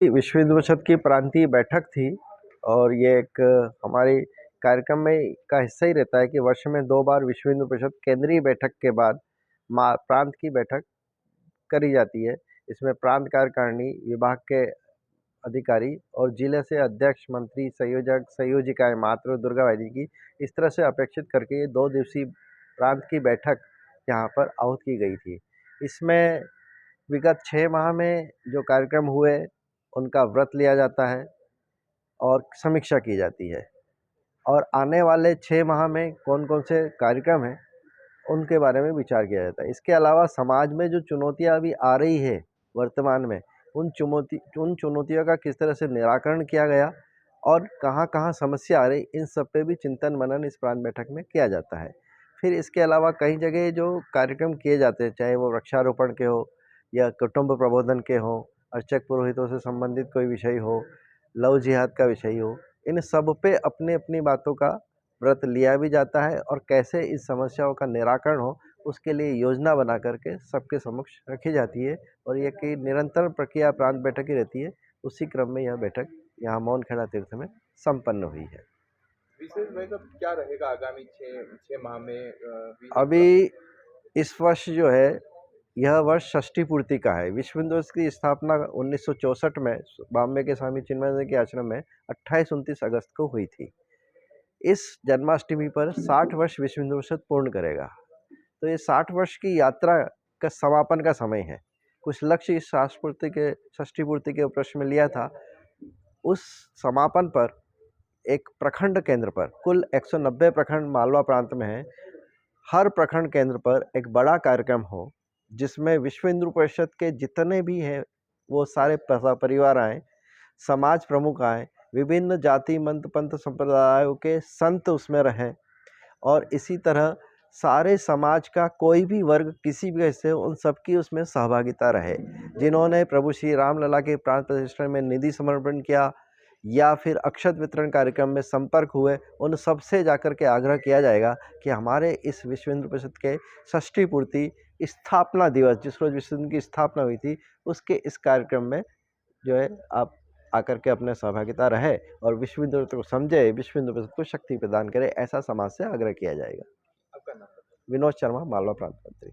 विश्व हिंदू परिषद की प्रांतीय बैठक थी और ये एक हमारे कार्यक्रम में का हिस्सा ही रहता है कि वर्ष में 2 बार विश्व हिंदू परिषद केंद्रीय बैठक के बाद प्रांत की बैठक करी जाती है। इसमें प्रांत कार्यकारिणी, विभाग के अधिकारी और जिले से अध्यक्ष, मंत्री, संयोजक, संयोजिकाएं, मातृ, दुर्गा वाहिनी की इस तरह से अपेक्षित करके ये 2 दिवसीय प्रांत की बैठक यहाँ पर आहूत की गई थी। इसमें विगत 6 माह में जो कार्यक्रम हुए उनका व्रत लिया जाता है और समीक्षा की जाती है और आने वाले 6 माह में कौन-कौन से कार्यक्रम हैं, उनके बारे में विचार किया जाता है। इसके अलावा समाज में जो चुनौतियाँ अभी आ रही है वर्तमान में, उन चुनौतियों का किस तरह से निराकरण किया गया और कहाँ-कहाँ समस्या आ रही, इन सब पे भी चिंतन मनन इस प्रांत बैठक में किया जाता है। फिर इसके अलावा कई जगह जो कार्यक्रम किए जाते हैं, चाहे वो वृक्षारोपण के हो या कुटुंब प्रबोधन के हों, अर्चक पुरोहितों से संबंधित कोई विषय हो, लव जिहाद का विषय हो, इन सब पे अपनी-अपनी बातों का व्रत लिया भी जाता है और कैसे इस समस्याओं का निराकरण हो, उसके लिए योजना बना करके सबके समक्ष रखी जाती है और ये कि निरंतर प्रक्रिया प्रांत बैठक ही रहती है। उसी क्रम में यह बैठक यहाँ मौनखेड़ा तीर्थ में संपन्न हुई है। विशेष मतलब क्या रहेगा आगामी 6 माह में अभी इस वर्ष जो है, यह वर्ष षष्ठी पूर्ति का है। विश्व हिंदू परिषद की स्थापना 1964 में बॉम्बे के स्वामी चिन्मयानंद के आश्रम में 28-29 अगस्त को हुई थी। इस जन्माष्टमी पर 60 वर्ष विश्व हिंदू परिषद पूर्ण करेगा। तो ये 60 वर्ष की यात्रा का समापन का समय है। कुछ लक्ष्य इस षष्ठी पूर्ति के उपलक्ष्य में लिया था। उस समापन पर एक प्रखंड केंद्र पर, कुल 190 प्रखंड मालवा प्रांत में हैं, हर प्रखंड केंद्र पर एक बड़ा कार्यक्रम हो, जिसमें विश्व हिंदू परिषद के जितने भी हैं, वो सारे परिवार आएँ, समाज प्रमुख आएँ, विभिन्न जाति, मत, पंथ, संप्रदायों के संत उसमें रहें और इसी तरह सारे समाज का कोई भी वर्ग किसी भी वजह से उन सबकी उसमें सहभागिता रहे। जिन्होंने प्रभु श्री राम लला के प्राण प्रतिष्ठा में निधि समर्पण किया या फिर अक्षत वितरण कार्यक्रम में संपर्क हुए, उन सब से जाकर के आग्रह किया जाएगा कि हमारे इस विश्व हिंदू परिषद के षष्ठी पूर्ति स्थापना दिवस, जिस रोज विश्व हिंदू की स्थापना हुई थी, उसके इस कार्यक्रम में जो है आप आकर के अपने सहभागिता रहे और विश्व हिंदू परिषद को समझे, विश्व हिंदू परिषद को शक्ति प्रदान करे, ऐसा समाज से आग्रह किया जाएगा। आपका नाम? विनोद शर्मा, मालवा प्रांत मंत्री।